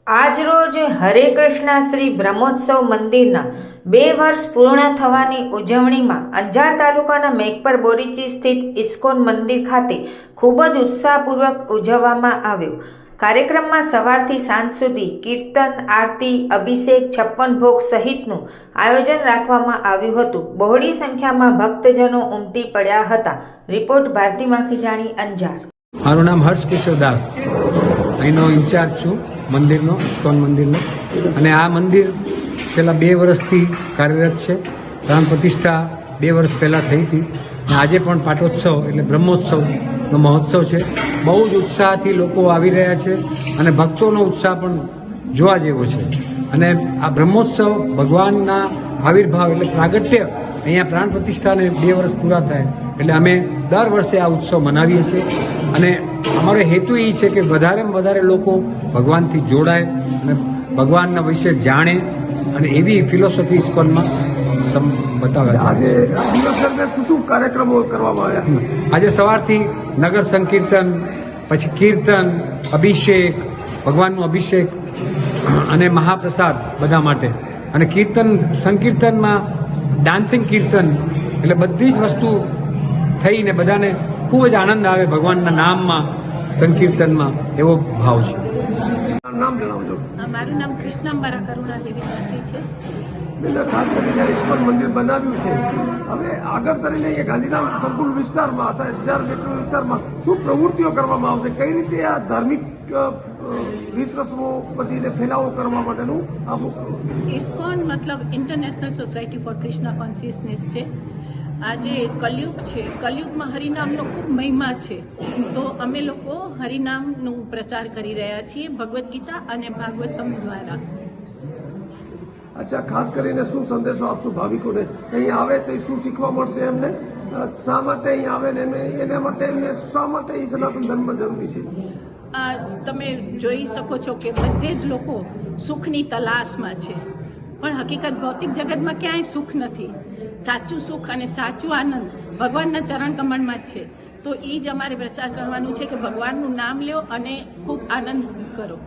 આજરોજ હરે કૃષ્ણા શ્રી બ્રહ્મોત્સવ મંદિરના 2 વર્ષ પૂર્ણ થવાની ઉજવણીમાં અંજાર તાલુકાના મેઘપર બોરીચી સ્થિત ઇસ્કોન મંદિર ખાતે ખૂબ જ ઉત્સાહપૂર્વક ઉજવવામાં આવ્યો। કાર્યક્રમમાં સવારથી સાંજ સુધી કીર્તન, આરતી, અભિષેક, 56 ભોગ સહિતનું આયોજન રાખવામાં આવ્યું હતું। બહોળી સંખ્યામાં ભક્તજનો ઉમટી પડ્યા હતા। રિપોર્ટ ભારતી માખીજાણી, અંજાર। મારું નામ હર્ષ કિશોરદાસ, અહીંનો ઇન્ચાર્જ છું મંદિરનો, ઇસ્કોન મંદિરનો। અને આ મંદિર છેલ્લા 2 વર્ષથી કાર્યરત છે। પ્રાણ પ્રતિષ્ઠા 2 વર્ષ પહેલાં થઈ હતી અને આજે પણ પાટોત્સવ એટલે બ્રહ્મોત્સવનો મહોત્સવ છે। બહુ જ ઉત્સાહથી લોકો આવી રહ્યા છે અને ભક્તોનો ઉત્સાહ પણ જોવા જેવો છે। અને આ બ્રહ્મોત્સવ ભગવાનના આવિર્ભાવ એટલે પ્રાગટ્ય, અહીંયા પ્રાણ પ્રતિષ્ઠાને 2 વર્ષ પૂરા થાય એટલે અમે દર વર્ષે આ ઉત્સવ મનાવીએ છીએ। અને અમારો હેતુ એ છે કે વધારેમાં વધારે લોકો ભગવાનથી જોડાય અને ભગવાનના વિશે જાણે અને એવી ફિલોસોફી ઇસ્કોનમાં બતાવે। આજે દિવસ દરમિયાન શું કાર્યક્રમો કરવામાં આવ્યા? આજે સવારથી નગર સંકીર્તન, પછી કીર્તન, અભિષેક, ભગવાનનું અભિષેક અને મહાપ્રસાદ બધા માટે। અને કીર્તન સંકીર્તનમાં ડાન્સિંગ કીર્તન એટલે બધી જ વસ્તુ થઈને બધાને ખૂબ જ આનંદ આવે ભગવાનના નામમાં, સંકીર્તનમાં એવો ભાવ છે। નામ જણાવજો। મારું નામ કૃષ્ણાંબરા કરુણા દેવી દાસી છે। ખાસ કરીને ઇસ્કોન મંદિર બનાવ્યું છે, હવે આગળ કરીને અહીંયા ગાંધીધામ સંકુલ વિસ્તારમાં અથવા અંજાર મેટ્રો વિસ્તારમાં શું પ્રવૃત્તિઓ કરવામાં આવશે? કઈ રીતે આ ધાર્મિક રીત રસમો બધીને ફેલાવો કરવા માટેનું આવું? ઇસ્કોન મતલબ international society for Krishna consciousness છે। આજે કલયુગ છે, કલયુગમાં હરિનામનો ખૂબ મહિમા છે, તો અમે લોકો હરિનામનું પ્રચાર કરી રહ્યા છીએ ભગવદ્ ગીતા અને ભાગવતમ દ્વારા। અચ્છા, ખાસ કરીને શું સંદેશો આપશો ભાવિકોને? અહીંયા આવે તો શું શીખવા મળશે એમને? શા માટે અહીંયા આવે ને એના માટે એમને શા માટે એ સનાતન ધર્મ જરૂરી છે? તમે જોઈ શકો છો કે બધે જ લોકો સુખની તલાશમાં છે, પણ હકીકત ભૌતિક જગતમાં ક્યાંય સુખ નથી। સાચું સુખ અને સાચું આનંદ ભગવાનના ચરણ કમળમાં જ છે। તો એ જ અમારે પ્રચાર કરવાનું છે કે ભગવાનનું નામ લ્યો અને ખૂબ આનંદ કરો।